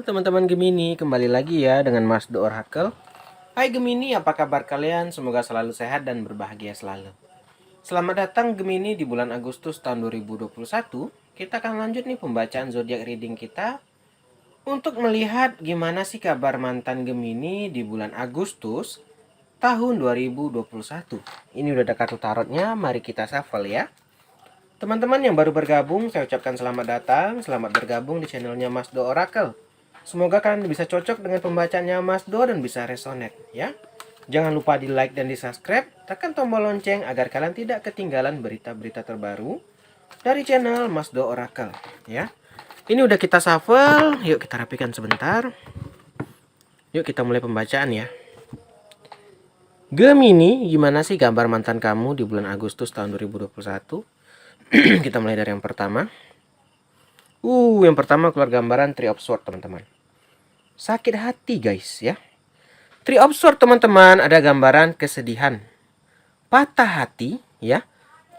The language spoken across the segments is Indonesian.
Teman-teman Gemini, kembali lagi ya dengan Mas Do Oracle. Hai Gemini, apa kabar kalian? Semoga selalu sehat dan berbahagia selalu. Selamat datang Gemini di bulan Agustus tahun 2021. Kita akan lanjut nih pembacaan zodiak reading kita untuk melihat gimana sih kabar mantan Gemini di bulan Agustus tahun 2021. Ini udah ada kartu tarotnya, mari kita shuffle ya. Teman-teman yang baru bergabung, saya ucapkan selamat datang, selamat bergabung di channelnya Mas Do Oracle. Semoga kalian bisa cocok dengan pembacaannya Mas Do dan bisa resonate ya. Jangan lupa di like dan di subscribe, tekan tombol lonceng agar kalian tidak ketinggalan berita-berita terbaru dari channel Mas Do Oracle ya. Ini udah kita shuffle, yuk kita rapikan sebentar. Yuk kita mulai pembacaan ya. Gemini, gimana sih gambar mantan kamu di bulan Agustus tahun 2021? Kita mulai dari yang pertama. Yang pertama keluar gambaran Three of Swords, teman-teman. Sakit hati, guys, ya. Three of Swords, teman-teman, ada gambaran kesedihan, patah hati, ya,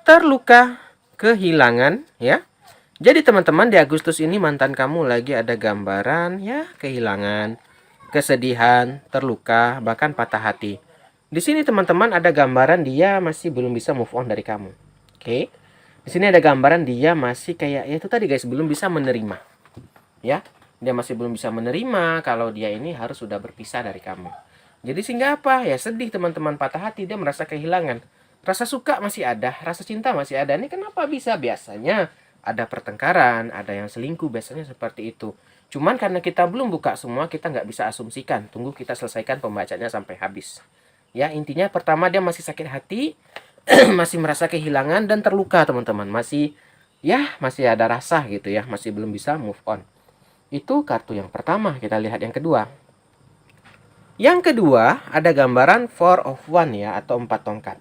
terluka, kehilangan, ya. Jadi, teman-teman, di Agustus ini mantan kamu lagi ada gambaran, ya, kehilangan, kesedihan, terluka, bahkan patah hati. Di sini, teman-teman, ada gambaran dia masih belum bisa move on dari kamu. Oke. Di sini ada gambaran dia masih kayak ya itu tadi guys, belum bisa menerima. Ya, dia masih belum bisa menerima kalau dia ini harus sudah berpisah dari kamu. Jadi sehingga apa? Ya sedih teman-teman, patah hati, dia merasa kehilangan. Rasa suka masih ada, rasa cinta masih ada. Ini kenapa bisa? Biasanya ada pertengkaran, ada yang selingkuh, biasanya seperti itu. Cuman karena kita belum buka semua, kita nggak bisa asumsikan. Tunggu kita selesaikan pembacanya sampai habis. Ya, intinya pertama dia masih sakit hati, masih merasa kehilangan dan terluka teman-teman, masih ada rasa gitu ya, masih belum bisa move on. Itu kartu yang pertama. Kita lihat yang kedua. Yang kedua ada gambaran Four of Wands ya, atau 4 tongkat.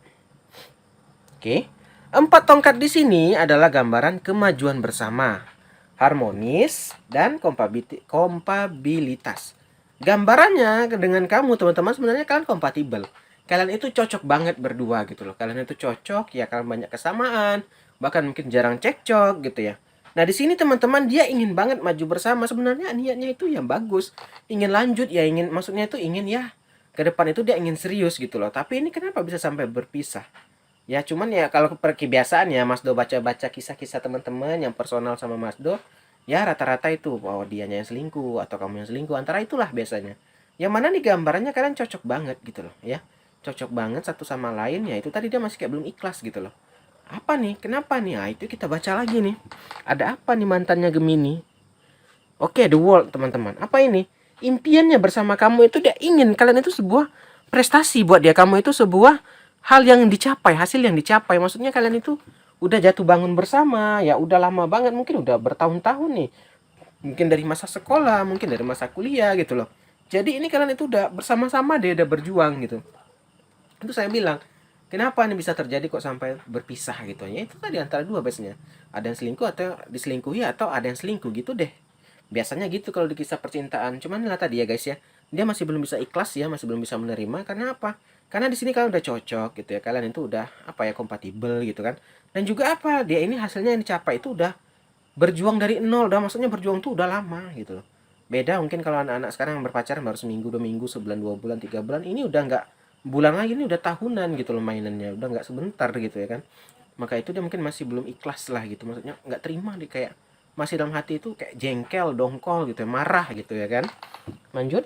Oke, 4 tongkat di sini adalah gambaran kemajuan bersama, harmonis dan kompabilitas. Gambarannya dengan kamu teman-teman, sebenarnya kalian kompatibel. Kalian itu cocok banget berdua gitu loh. Kalian itu cocok ya, kalian banyak kesamaan, bahkan mungkin jarang cekcok gitu ya. Nah, di sini teman-teman dia ingin banget maju bersama. Sebenarnya niatnya itu yang bagus. Ingin lanjut ya, maksudnya itu ingin ya ke depan itu dia ingin serius gitu loh. Tapi ini kenapa bisa sampai berpisah? Ya cuman ya kalau kebiasaan ya Mas Do baca-baca kisah-kisah teman-teman yang personal sama Mas Do, ya rata-rata itu bahwa dianya yang selingkuh atau kamu yang selingkuh, antara itulah biasanya. Yang mana nih gambarannya kalian cocok banget gitu loh ya. Cocok banget satu sama lain, ya itu tadi dia masih kayak belum ikhlas gitu loh. Apa nih? Kenapa nih? Nah, itu kita baca lagi nih. Ada apa nih mantannya Gemini? Oke, The World, teman-teman. Apa ini? Impiannya bersama kamu itu dia ingin kalian itu sebuah prestasi buat dia. Kamu itu sebuah hal yang dicapai, hasil yang dicapai. Maksudnya kalian itu udah jatuh bangun bersama, ya udah lama banget, mungkin udah bertahun-tahun nih. Mungkin dari masa sekolah, mungkin dari masa kuliah gitu loh. Jadi ini kalian itu udah bersama-sama deh, udah berjuang gitu. Itu saya bilang, kenapa nih bisa terjadi kok sampai berpisah gitu ya? Itu tadi antara dua biasanya. Ada yang selingkuh atau diselingkuhi, atau ada yang selingkuh gitu deh. Biasanya gitu kalau di kisah percintaan. Cuman lah tadi ya guys ya, dia masih belum bisa ikhlas ya, masih belum bisa menerima. Karena apa? Karena di sini kalian udah cocok gitu ya. Kalian itu udah apa ya, kompatibel gitu kan. Dan juga apa? Dia ini hasilnya yang dicapai itu udah berjuang dari nol, udah maksudnya berjuang tuh udah lama gitu loh. Beda mungkin kalau anak-anak sekarang yang berpacaran baru seminggu, 2 minggu, sebulan, 2 bulan, 3 bulan. Ini udah nggak bulan lagi, ini udah tahunan gitu loh mainannya. Udah nggak sebentar gitu ya kan. Maka itu dia mungkin masih belum ikhlas lah gitu. Maksudnya nggak terima nih, kayak masih dalam hati itu kayak jengkel, dongkol gitu ya, marah gitu ya kan. Lanjut.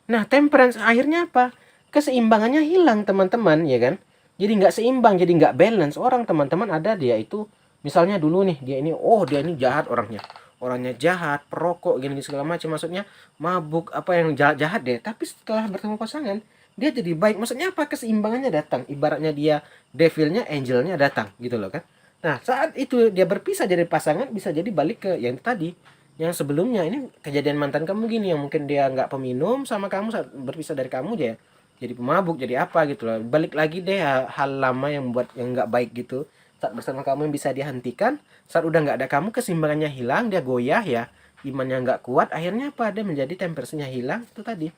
Nah, temperance akhirnya apa? Keseimbangannya hilang teman-teman ya kan. Jadi nggak seimbang, jadi nggak balance. Orang teman-teman ada dia itu, misalnya dulu nih dia ini, oh dia ini jahat orangnya. Orangnya jahat, perokok, gini segala macam, maksudnya mabuk, apa yang jahat-jahat deh. Tapi setelah bertemu pasangan, dia jadi baik. Maksudnya apa? Keseimbangannya datang. Ibaratnya dia devilnya, angelnya datang gitu loh kan. Nah, saat itu dia berpisah dari pasangan, bisa jadi balik ke yang tadi, yang sebelumnya. Ini kejadian mantan kamu gini, yang mungkin dia nggak peminum sama kamu, saat berpisah dari kamu dia jadi pemabuk, jadi apa gitu loh. Balik lagi deh hal lama yang buat yang nggak baik gitu. Saat bersama kamu yang bisa dihentikan, saat udah nggak ada kamu, keseimbangannya hilang, dia goyah ya, imannya nggak kuat, akhirnya apa? Dia menjadi temperasinya hilang, itu tadi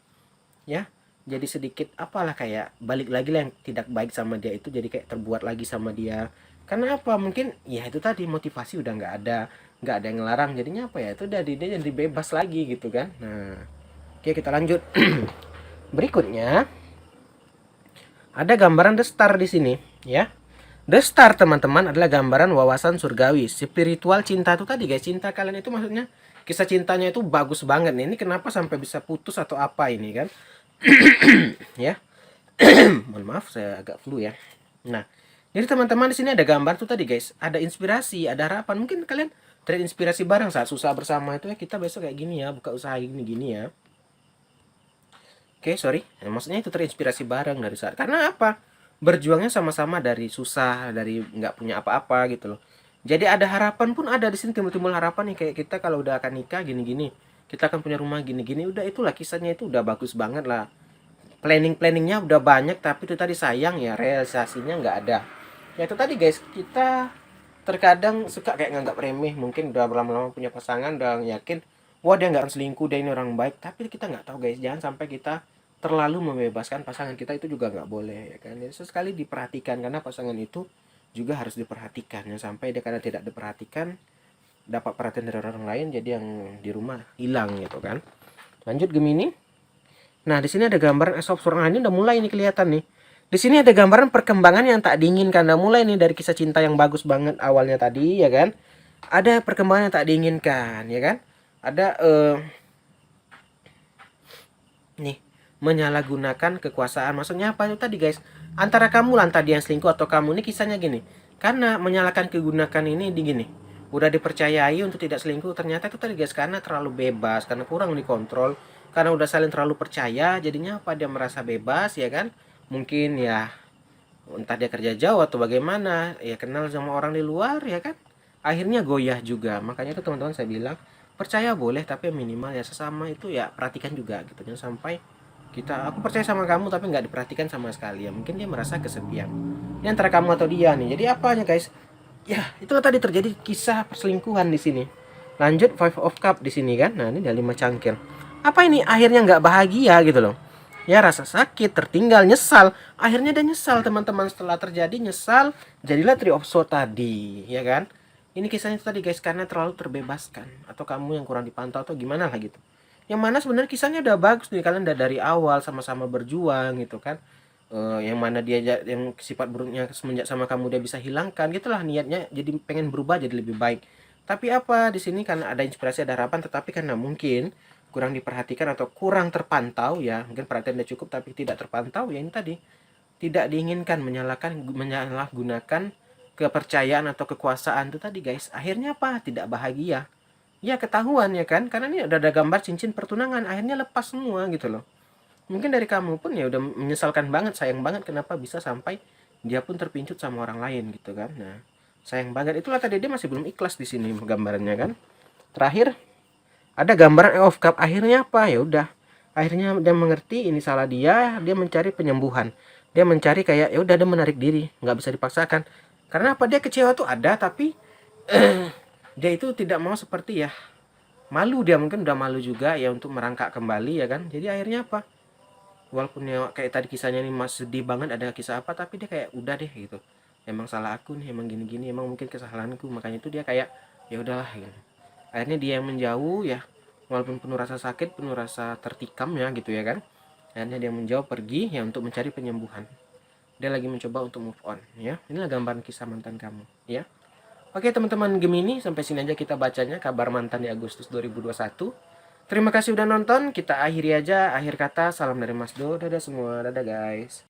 ya. Jadi sedikit apalah, kayak balik lagi lah yang tidak baik sama dia itu, jadi kayak terbuat lagi sama dia. Karena apa? Mungkin ya itu tadi, motivasi udah nggak ada, nggak ada yang ngelarang, jadinya apa ya, itu udah dia jadi bebas lagi gitu kan. Nah, oke, kita lanjut. Berikutnya ada gambaran The Star di sini ya. The Star, teman-teman, adalah gambaran wawasan surgawi, spiritual cinta itu tadi guys. Cinta kalian itu maksudnya kisah cintanya itu bagus banget nih. Ini kenapa sampai bisa putus atau apa ini kan? Ya. Mohon maaf saya agak flu ya. Nah, jadi teman-teman di sini ada gambar tuh tadi guys. Ada inspirasi, ada harapan. Mungkin kalian terinspirasi bareng saat susah bersama itu ya, kita besok kayak gini ya, buka usaha gini-gini ya. Oke, sorry. Nah, maksudnya itu terinspirasi bareng dari saat. Karena apa? Berjuangnya sama-sama dari susah, dari nggak punya apa-apa gitu loh. Jadi ada harapan pun ada di sini, timbul-timbul harapan nih, kayak kita kalau udah akan nikah gini-gini. Kita akan punya rumah gini-gini, udah itulah kisahnya, itu udah bagus banget lah. Planning-planningnya udah banyak, tapi itu tadi sayang ya realisasinya nggak ada. Ya itu tadi guys, kita terkadang suka kayak nganggap remeh, mungkin udah berlama-lama punya pasangan, udah yakin wah dia nggak akan selingkuh, dia ini orang baik, tapi kita nggak tahu guys, jangan sampai kita terlalu membebaskan pasangan kita, itu juga nggak boleh ya kan. Jadi sesekali diperhatikan, karena pasangan itu juga harus diperhatikan ya, sampai dia karena tidak diperhatikan dapat perhatian dari orang lain, jadi yang di rumah hilang gitu kan. Lanjut Gemini. Nah, di sini ada gambaran Ace of Swords. Nah, ini udah mulai nih kelihatan nih. Di sini ada gambaran perkembangan yang tak diinginkan. Nah, mulai nih dari kisah cinta yang bagus banget awalnya tadi, ya kan? Ada perkembangan yang tak diinginkan, ya kan? Ada nih, menyalahgunakan kekuasaan. Maksudnya apa itu tadi, guys? Antara kamu lah tadi yang selingkuh atau kamu, ini kisahnya gini. Karena menyalahkan kegunakan ini di gini. Udah dipercayai untuk tidak selingkuh, ternyata itu tadi guys, karena terlalu bebas, karena kurang dikontrol, karena udah saling terlalu percaya, jadinya apa, dia merasa bebas ya kan. Mungkin ya entah dia kerja jauh atau bagaimana, ya kenal sama orang di luar ya kan, akhirnya goyah juga. Makanya itu teman-teman saya bilang, percaya boleh tapi minimal ya sesama itu ya perhatikan juga gitu, jangan sampai kita aku percaya sama kamu tapi nggak diperhatikan sama sekali, ya mungkin dia merasa kesepian. Ini antara kamu atau dia nih. Jadi apanya guys, ya itulah tadi terjadi kisah perselingkuhan di sini. Lanjut Five of Cup di sini kan. Nah, ini ada 5 cangkir. Apa ini? Akhirnya nggak bahagia gitu loh. Ya rasa sakit, tertinggal, nyesal. Akhirnya dia nyesal teman-teman, setelah terjadi nyesal, jadilah Three of Swords tadi, ya kan? Ini kisahnya tadi guys, karena terlalu terbebaskan atau kamu yang kurang dipantau atau gimana lah gitu. Yang mana sebenarnya kisahnya udah bagus nih, kalian udah dari awal sama-sama berjuang gitu kan. Yang mana dia yang sifat buruknya semenjak sama kamu dia bisa hilangkan gitulah, niatnya jadi pengen berubah jadi lebih baik. Tapi apa di sini, karena ada inspirasi, ada harapan, tetapi karena mungkin kurang diperhatikan atau kurang terpantau ya, mungkin perhatian udah cukup tapi tidak terpantau, ya ini tadi tidak diinginkan, menyalahgunakan kepercayaan atau kekuasaan itu tadi guys, akhirnya apa, tidak bahagia. Ya ketahuan ya kan, karena ini udah ada gambar cincin pertunangan, akhirnya lepas semua gitu loh. Mungkin dari kamu pun ya udah menyesalkan banget, sayang banget kenapa bisa sampai dia pun terpincut sama orang lain gitu kan. Nah, sayang banget, itulah tadi dia masih belum ikhlas di sini gambarannya kan. Terakhir ada gambaran of cup, akhirnya apa, ya udah, akhirnya dia mengerti ini salah dia mencari penyembuhan, dia mencari kayak ya udah, dia menarik diri, nggak bisa dipaksakan. Karena apa, dia kecewa tuh ada, tapi dia itu tidak mau seperti ya, malu, dia mungkin udah malu juga ya untuk merangkak kembali ya kan. Jadi akhirnya apa, walaupun ya kayak tadi kisahnya ini mas sedih banget, ada kisah apa, tapi dia kayak udah deh gitu, emang salah aku nih, emang gini-gini, emang mungkin kesalahanku, makanya itu dia kayak ya udahlah gitu. Akhirnya dia yang menjauh ya, walaupun penuh rasa sakit, penuh rasa tertikam ya gitu ya kan. Akhirnya dia menjauh pergi ya untuk mencari penyembuhan, dia lagi mencoba untuk move on ya. Inilah gambaran kisah mantan kamu ya. Oke teman-teman Gemini, sampai sini aja kita bacanya kabar mantan di Agustus 2021. Terima kasih udah nonton, kita akhiri aja. Akhir kata, salam dari Mas Do, dadah semua, dadah guys.